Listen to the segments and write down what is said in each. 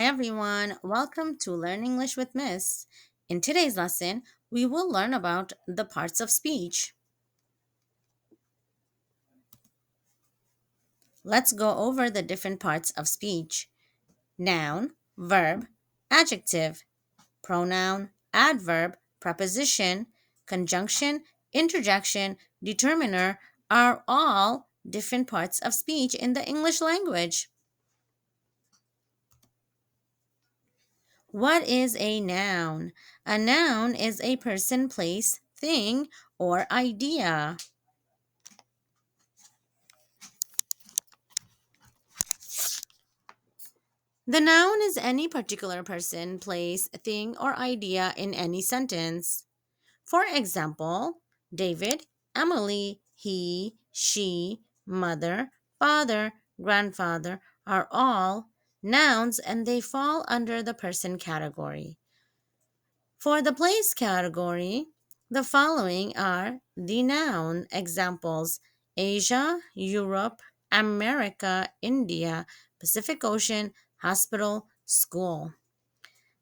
everyone, welcome to Learn English with Miss. In today's lesson, we will learn about the parts of speech. Let's go over the different parts of speech: noun, verb, adjective, pronoun, adverb, preposition, conjunction, interjection, determiner are all different parts of speech in the English language. What is a noun? A noun is a person, place, thing, or idea. The noun is any particular person, place, thing, or idea in any sentence. For example, David, Emily, he, she, mother, father, grandfather are all nouns and they fall under the person category. For the place category, the following are the noun examples: Asia, Europe, America, India, Pacific Ocean, hospital, school.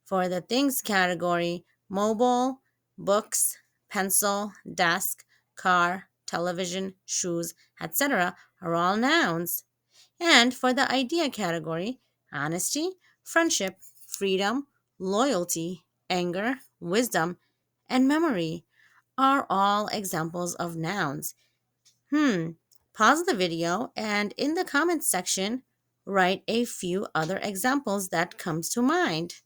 For the things category, mobile, books, pencil, desk, car, television, shoes, etc. are all nouns. And for the idea category, honesty, friendship, freedom, loyalty, anger, wisdom, and memory are all examples of nouns. Pause the video and in the comments section, write a few other examples that comes to mind.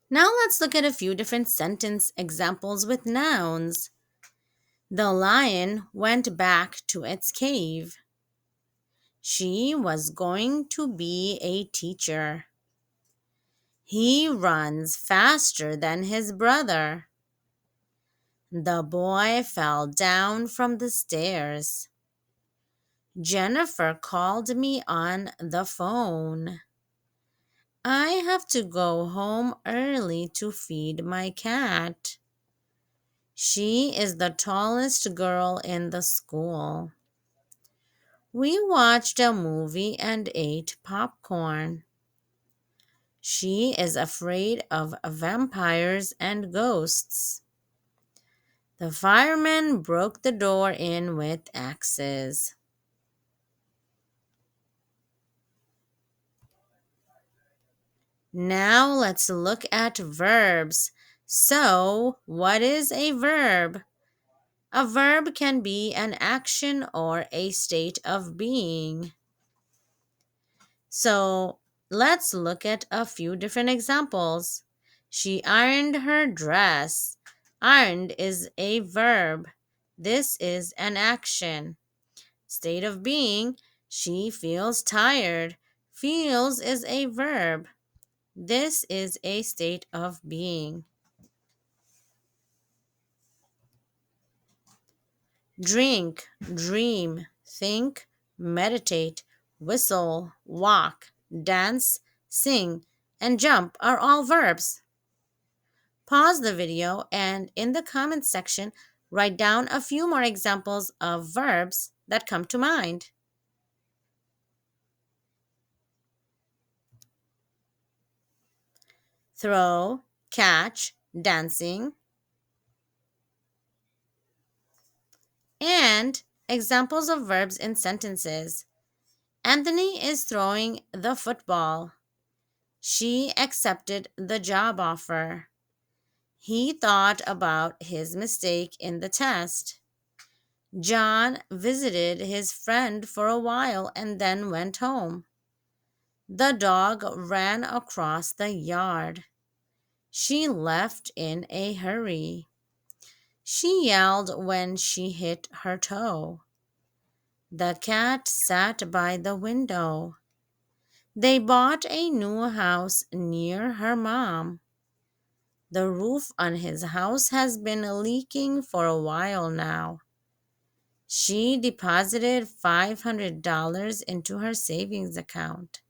Now let's look at a few different sentence examples with nouns. The lion went back to its cave. She was going to be a teacher. He runs faster than his brother. The boy fell down from the stairs. Jennifer called me on the phone. I have to go home early to feed my cat. She is the tallest girl in the school. We watched a movie and ate popcorn. She is afraid of vampires and ghosts. The firemen broke the door in with axes. Now let's look at verbs. So, what is a verb? A verb can be an action or a state of being. So, let's look at a few different examples. She ironed her dress. Ironed is a verb. This is an action. State of being, she feels tired. Feels is a verb. This is a state of being. Drink, dream, think, meditate, whistle, walk, dance, sing, and jump are all verbs. Pause the video and in the comments section, write down a few more examples of verbs that come to mind. Throw, catch, dancing, and examples of verbs in sentences. Anthony is throwing the football. She accepted the job offer. He thought about his mistake in the test. John visited his friend for a while and then went home. The dog ran across the yard. She left in a hurry. She yelled when she hit her toe. The cat sat by the window. They bought a new house near her mom. The roof on his house has been leaking for a while now. She deposited $500 into her savings account.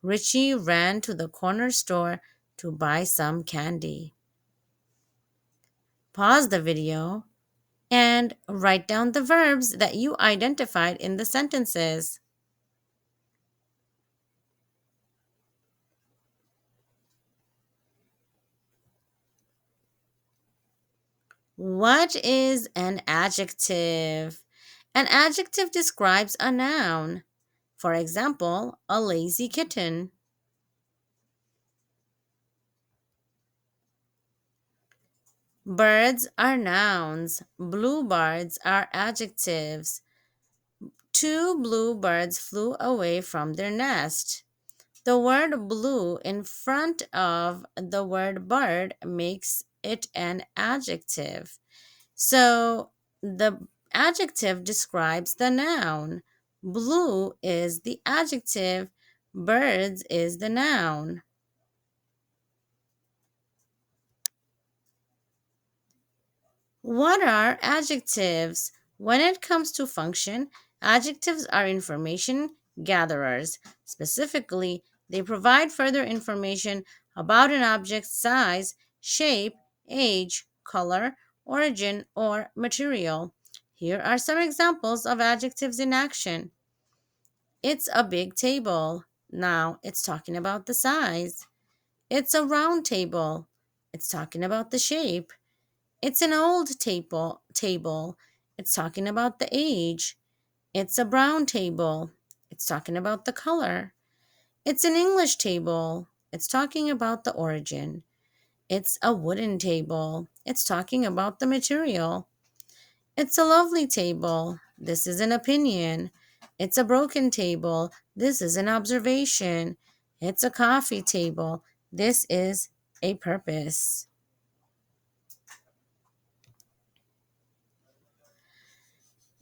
Richie ran to the corner store to buy some candy. Pause the video And write down the verbs that you identified in the sentences. What is an adjective? An adjective describes a noun. For example, a lazy kitten. Birds are nouns. Bluebirds are adjectives. Two bluebirds flew away from their nest. The word blue in front of the word bird makes it an adjective. So the adjective describes the noun. Blue is the adjective, birds is the noun. What are adjectives? When it comes to function, adjectives are information gatherers. Specifically, they provide further information about an object's size, shape, age, color, origin, or material. Here are some examples of adjectives in action. It's a big table. Now it's talking about the size. It's a round table. It's talking about the shape. It's an old table. It's talking about the age. It's a brown table. It's talking about the color. It's an English table. It's talking about the origin. It's a wooden table. It's talking about the material. It's a lovely table. This is an opinion. It's a broken table. This is an observation. It's a coffee table. This is a purpose.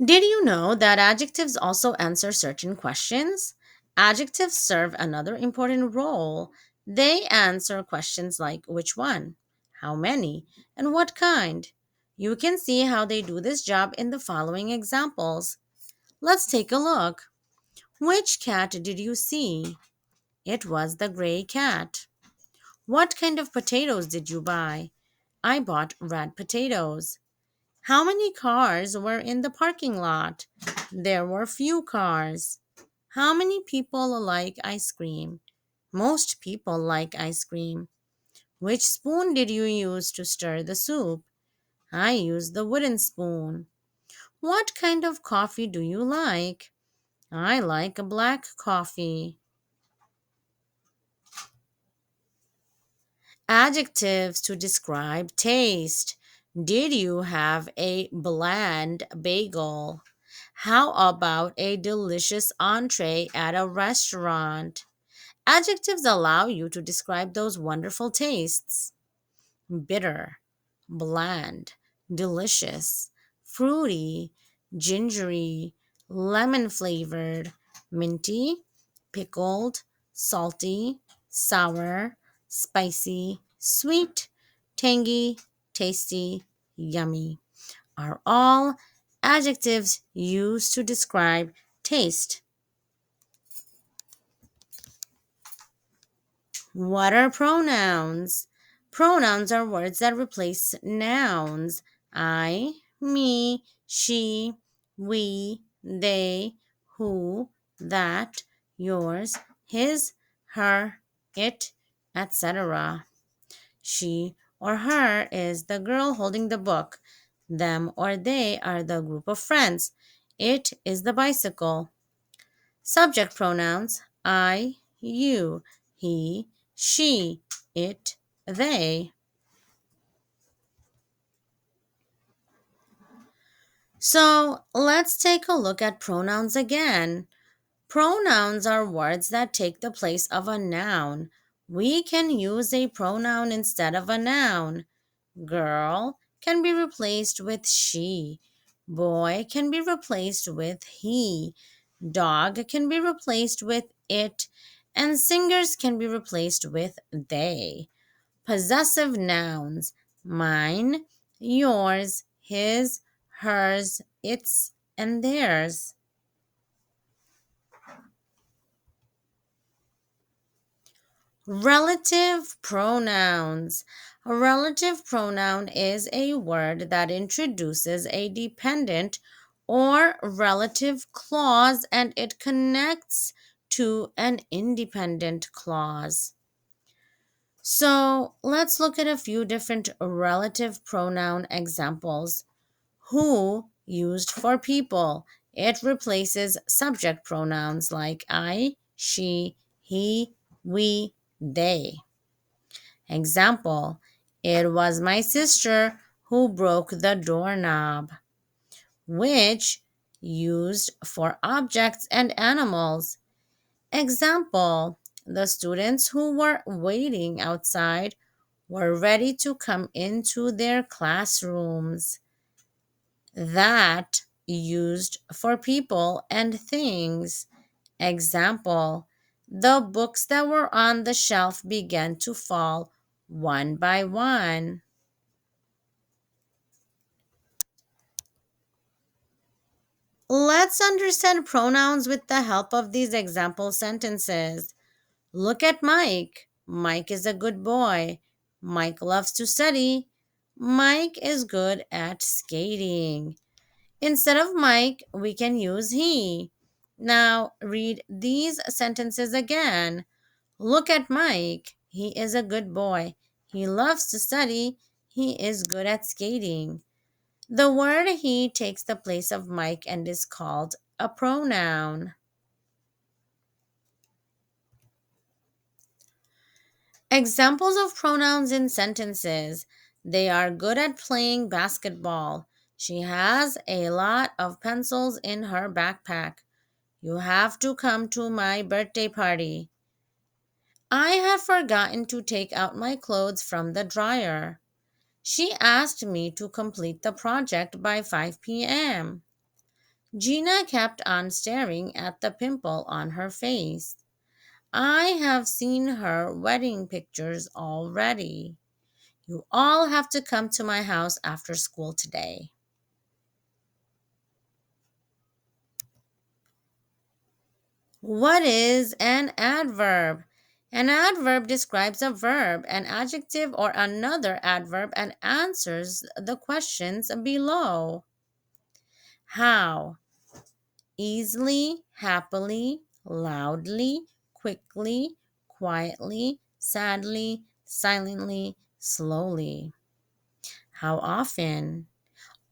Did you know that adjectives also answer certain questions? Adjectives serve another important role. They answer questions like which one, how many, and what kind. You can see how they do this job in the following examples. Let's take a look. Which cat did you see? It was the gray cat. What kind of potatoes did you buy? I bought red potatoes. How many cars were in the parking lot? There were few cars. How many people like ice cream? Most people like ice cream. Which spoon did you use to stir the soup? I used the wooden spoon. What kind of coffee do you like? I like a black coffee. Adjectives to describe taste. Did you have a bland bagel? How about a delicious entree at a restaurant? Adjectives allow you to describe those wonderful tastes: bitter, bland, delicious, fruity, gingery, lemon flavored, minty, pickled, salty, sour, spicy, sweet, tangy, tasty, yummy are all adjectives used to describe taste. What are pronouns? Pronouns are words that replace nouns. I, me, she, we, they, who, that, yours, his, her, it, etc. She or her is the girl holding the book. Them or they are the group of friends. It is the bicycle. Subject pronouns: I, you, he, she, it, they. So let's take a look at pronouns again. Pronouns are words that take the place of a noun. We can use a pronoun instead of a noun. Girl can be replaced with she. Boy can be replaced with he. Dog can be replaced with it. And singers can be replaced with they. Possessive nouns: mine, yours, his, hers, its, and theirs. Relative pronouns. A relative pronoun is a word that introduces a dependent or relative clause and it connects to an independent clause. So let's look at a few different relative pronoun examples. Who, used for people. It replaces subject pronouns like I, she, he, we, they. Example, it was my sister who broke the doorknob. Which, used for objects and animals. Example, the students who were waiting outside were ready to come into their classrooms. That, used for people and things. Example, the books that were on the shelf began to fall one by one. Let's understand pronouns with the help of these example sentences. Look at Mike. Mike is a good boy. Mike loves to study. Mike is good at skating. Instead of Mike, we can use he. Now, read these sentences again. Look at Mike. He is a good boy. He loves to study. He is good at skating. The word he takes the place of Mike and is called a pronoun. Examples of pronouns in sentences. They are good at playing basketball. She has a lot of pencils in her backpack. You have to come to my birthday party. I have forgotten to take out my clothes from the dryer. She asked me to complete the project by 5 p.m. Gina kept on staring at the pimple on her face. I have seen her wedding pictures already. You all have to come to my house after school today. What is an adverb? An adverb describes a verb, an adjective, or another adverb and answers the questions below. How? Easily, happily, loudly, quickly, quietly, sadly, silently, slowly. How often?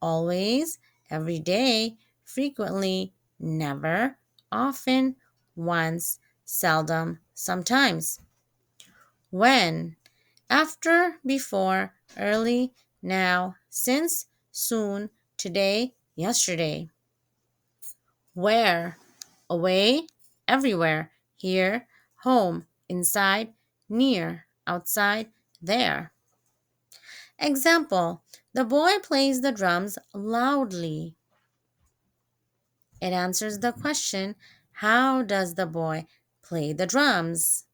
Always, every day, frequently, never, often, once, seldom, sometimes. When? After, before, early, now, since, soon, today, yesterday. Where? Away, everywhere, here, home, inside, near, outside, there. Example, the boy plays the drums loudly. It answers the question, how does the boy play the drums?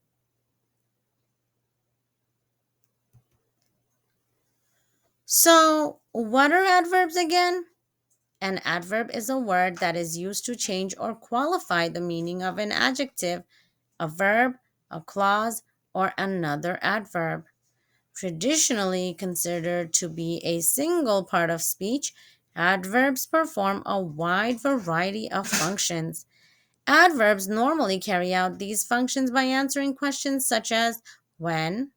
So, what are adverbs again? An adverb is a word that is used to change or qualify the meaning of an adjective, a verb, a clause, or another adverb. Traditionally considered to be a single part of speech, adverbs perform a wide variety of functions. Adverbs normally carry out these functions by answering questions such as when,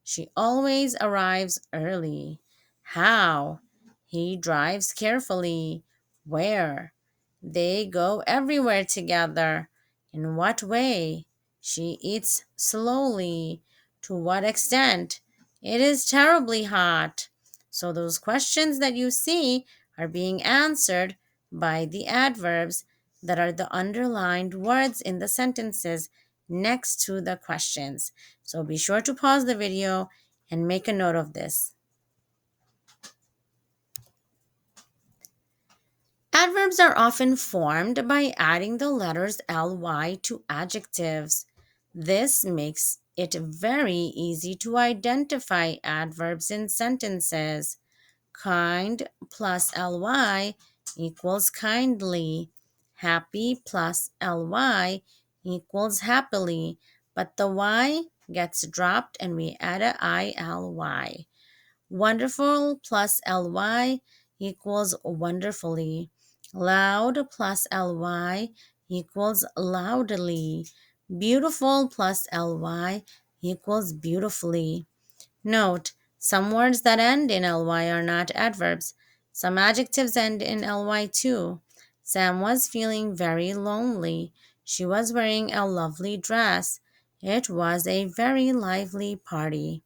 she always arrives early. How? He drives carefully. Where? They go everywhere together. In what way? She eats slowly. To what extent? It is terribly hot. So, those questions that you see are being answered by the adverbs that are the underlined words in the sentences next to the questions. So be sure to pause the video and make a note of this. Adverbs are often formed by adding the letters ly to adjectives. This makes it very easy to identify adverbs in sentences. Kind plus ly equals kindly. Happy plus ly equals happily. But the y gets dropped and we add a ILY. Wonderful plus ly equals wonderfully. Loud plus ly equals loudly. Beautiful plus ly equals beautifully. Note, some words that end in ly are not adverbs. Some adjectives end in ly too. Sam was feeling very lonely. She was wearing a lovely dress. It was a very lively party.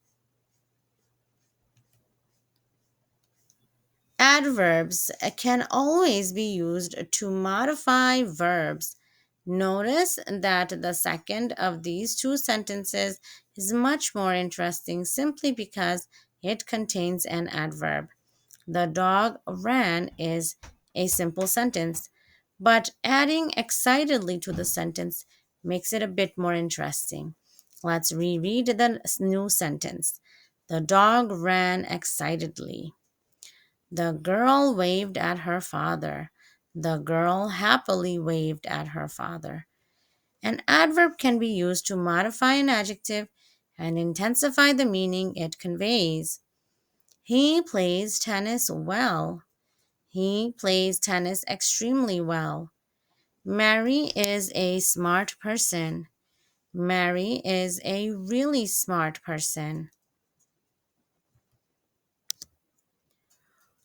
Adverbs can always be used to modify verbs. Notice that the second of these two sentences is much more interesting simply because it contains an adverb. The dog ran is a simple sentence, but adding excitedly to the sentence makes it a bit more interesting. Let's reread the new sentence. The dog ran excitedly. The girl waved at her father. The girl happily waved at her father. An adverb can be used to modify an adjective and intensify the meaning it conveys. He plays tennis well. He plays tennis extremely well. Mary is a smart person. Mary is a really smart person.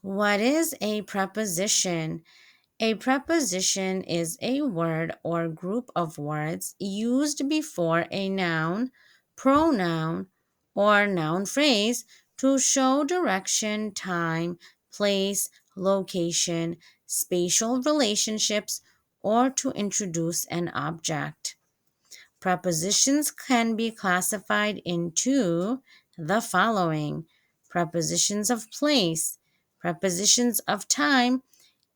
What is a preposition? A preposition is a word or group of words used before a noun, pronoun, or noun phrase to show direction, time, place, location, spatial relationships, or to introduce an object. Prepositions can be classified into the following: prepositions of place, prepositions of time,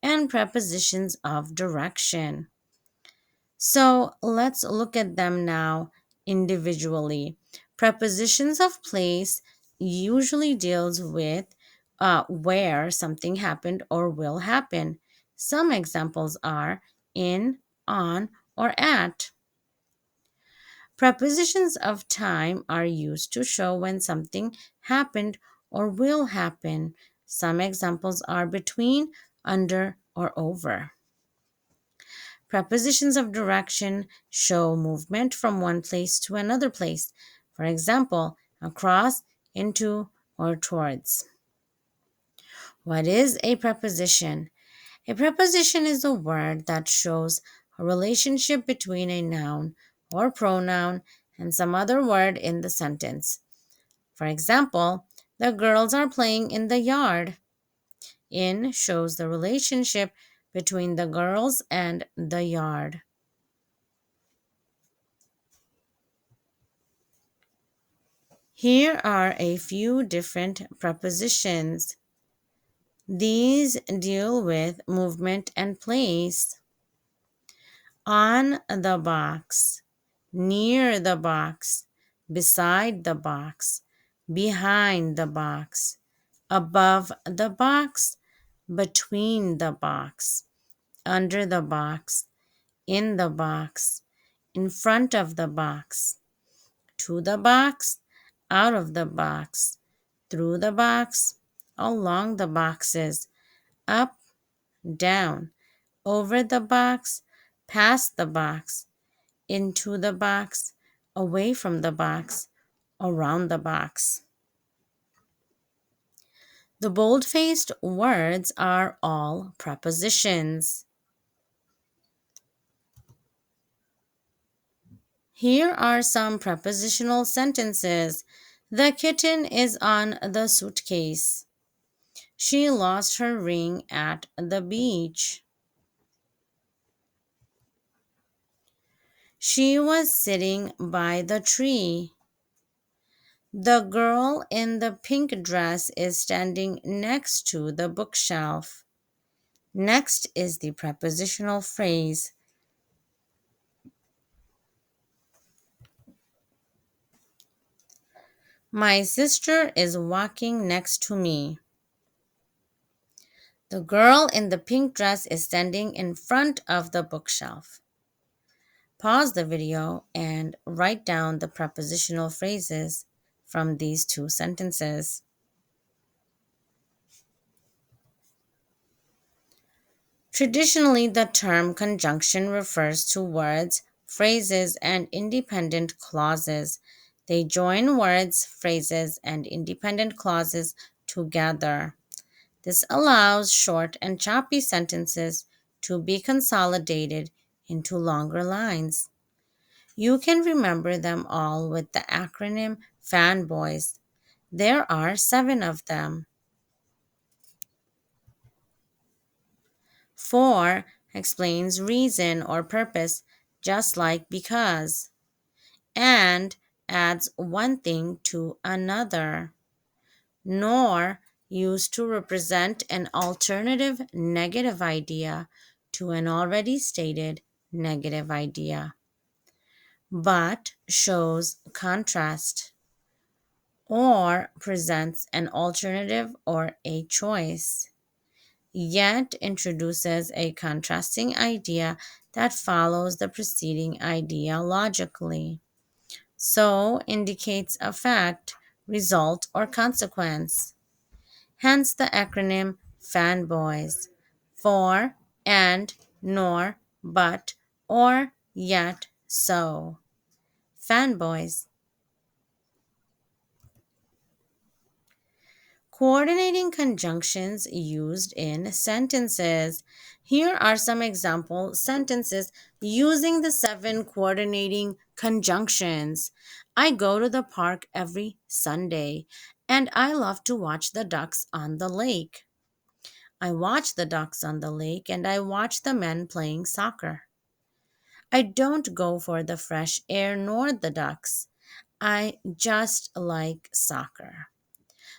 and prepositions of direction. So let's look at them now individually. Prepositions of place usually deals with where something happened or will happen. Some examples are in, on, or at. Prepositions of time are used to show when something happened or will happen. Some examples are between, under, or over. Prepositions of direction show movement from one place to another place. For example, across, into, or towards. What is a preposition? A preposition is a word that shows a relationship between a noun or pronoun and some other word in the sentence. For example, the girls are playing in the yard. In shows the relationship between the girls and the yard. Here are a few different prepositions. These deal with movement and place. On the box, near the box, beside the box, behind the box, above the box, between the box, under the box, in the box, in front of the box, to the box, out of the box, through the box, along the boxes, up, down, over the box, past the box, into the box, away from the box, around the box. The bold-faced words are all prepositions. Here are some prepositional sentences. The kitten is on the suitcase. She lost her ring at the beach. She was sitting by the tree. The girl in the pink dress is standing next to the bookshelf. Next is the prepositional phrase. My sister is walking next to me. The girl in the pink dress is standing in front of the bookshelf. Pause the video and write down the prepositional phrases from these two sentences. Traditionally, the term conjunction refers to words, phrases, and independent clauses. They join words, phrases, and independent clauses together. This allows short and choppy sentences to be consolidated into longer lines. You can remember them all with the acronym FANBOYS. There are 7 of them. For explains reason or purpose, just like because. And adds one thing to another. Nor used to represent an alternative negative idea to an already stated negative idea. But shows contrast or presents an alternative or a choice, yet introduces a contrasting idea that follows the preceding idea logically. So indicates a fact, result, or consequence. Hence the acronym FANBOYS for and, nor, but, or, yet, so. FANBOYS. Coordinating conjunctions used in sentences. Here are some example sentences using the 7 coordinating conjunctions. I go to the park every Sunday and I love to watch the ducks on the lake. I watch the ducks on the lake and I watch the men playing soccer. I don't go for the fresh air nor the ducks. I just like soccer.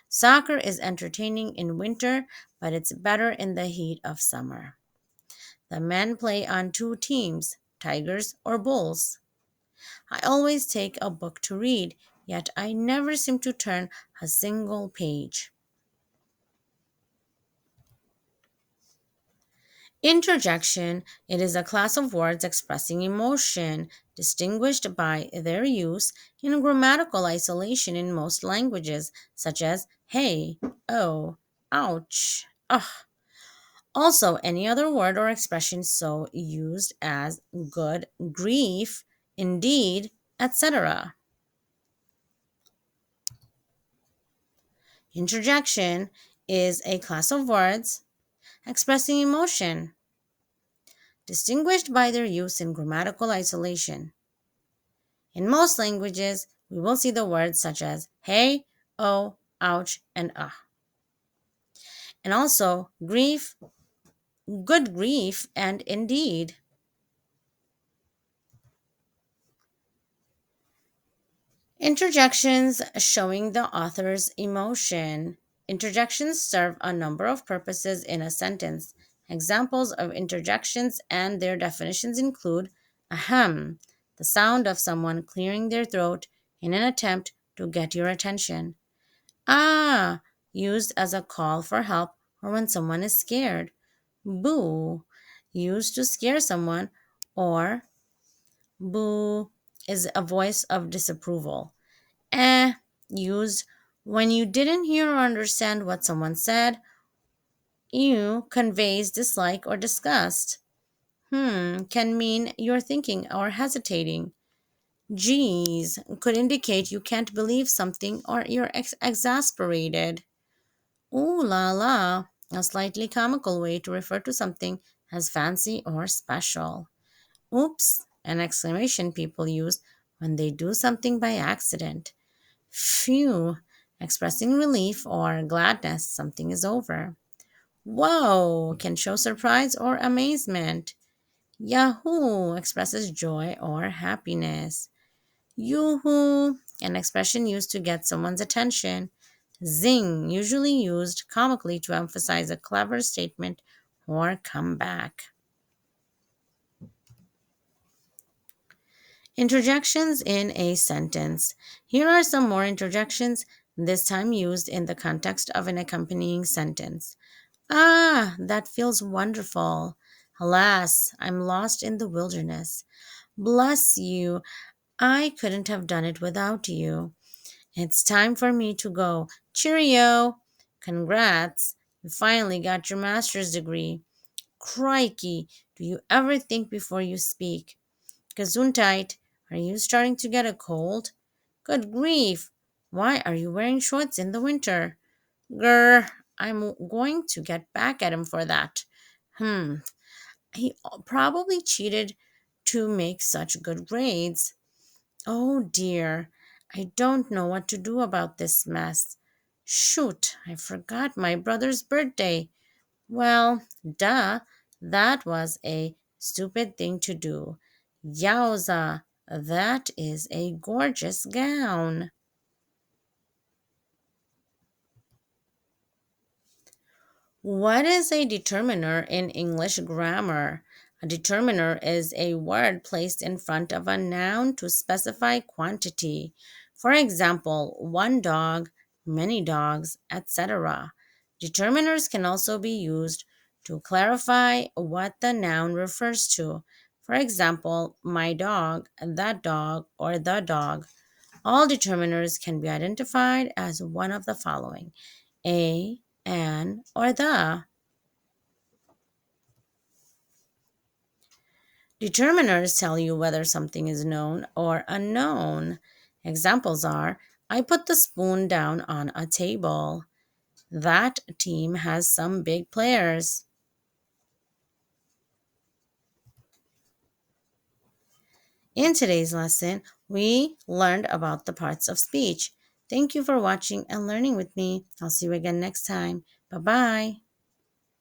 Soccer is entertaining in winter, but it's better in the heat of summer. The men play on 2 teams, tigers or bulls. I always take a book to read, yet I never seem to turn a single page. Interjection. It is a class of words expressing emotion, distinguished by their use in grammatical isolation in most languages, such as hey, oh, ouch, ugh. Also, any other word or expression so used as good, grief, indeed, etc. Interjection is a class of words expressing emotion, distinguished by their use in grammatical isolation. In most languages, we will see the words such as hey, oh, ouch, and ah. And also grief, good grief, and indeed. Interjections showing the author's emotion. Interjections serve a number of purposes in a sentence. Examples of interjections and their definitions include ahem, the sound of someone clearing their throat in an attempt to get your attention. Ah, used as a call for help or when someone is scared. Boo, used to scare someone, or boo is a voice of disapproval. Eh, used when you didn't hear or understand what someone said. Ew conveys dislike or disgust. Can mean you're thinking or hesitating. Geez could indicate you can't believe something or you're exasperated. Ooh la la, a slightly comical way to refer to something as fancy or special. Oops, an exclamation people use when they do something by accident. Phew, expressing relief or gladness something is over. Whoa can show surprise or amazement. Yahoo expresses joy or happiness. Yoo-hoo, an expression used to get someone's attention. Zing, usually used comically to emphasize a clever statement or comeback. Interjections in a sentence. Here are some more interjections, this time used in the context of an accompanying sentence. Ah, that feels wonderful. Alas, I'm lost in the wilderness. Bless you. I couldn't have done it without you. It's time for me to go. Cheerio. Congrats. You finally got your master's degree. Crikey, do you ever think before you speak? Gesundheit, are you starting to get a cold? Good grief, why are you wearing shorts in the winter? Grr, I'm going to get back at him for that. Hmm, he probably cheated to make such good grades. Oh dear, I don't know what to do about this mess. Shoot, I forgot my brother's birthday. Well, duh, that was a stupid thing to do. Yowza, that is a gorgeous gown. What is a determiner in English grammar? A determiner is a word placed in front of a noun to specify quantity. For example, one dog, many dogs, etc. Determiners can also be used to clarify what the noun refers to. For example, my dog, that dog, or the dog. All determiners can be identified as one of the following: a, an, or the. Determiners tell you whether something is known or unknown. Examples are: I put the spoon down on a table. That team has some big players. In today's lesson, we learned about the parts of speech. Thank you for watching and learning with me. I'll see you again next time. Bye bye.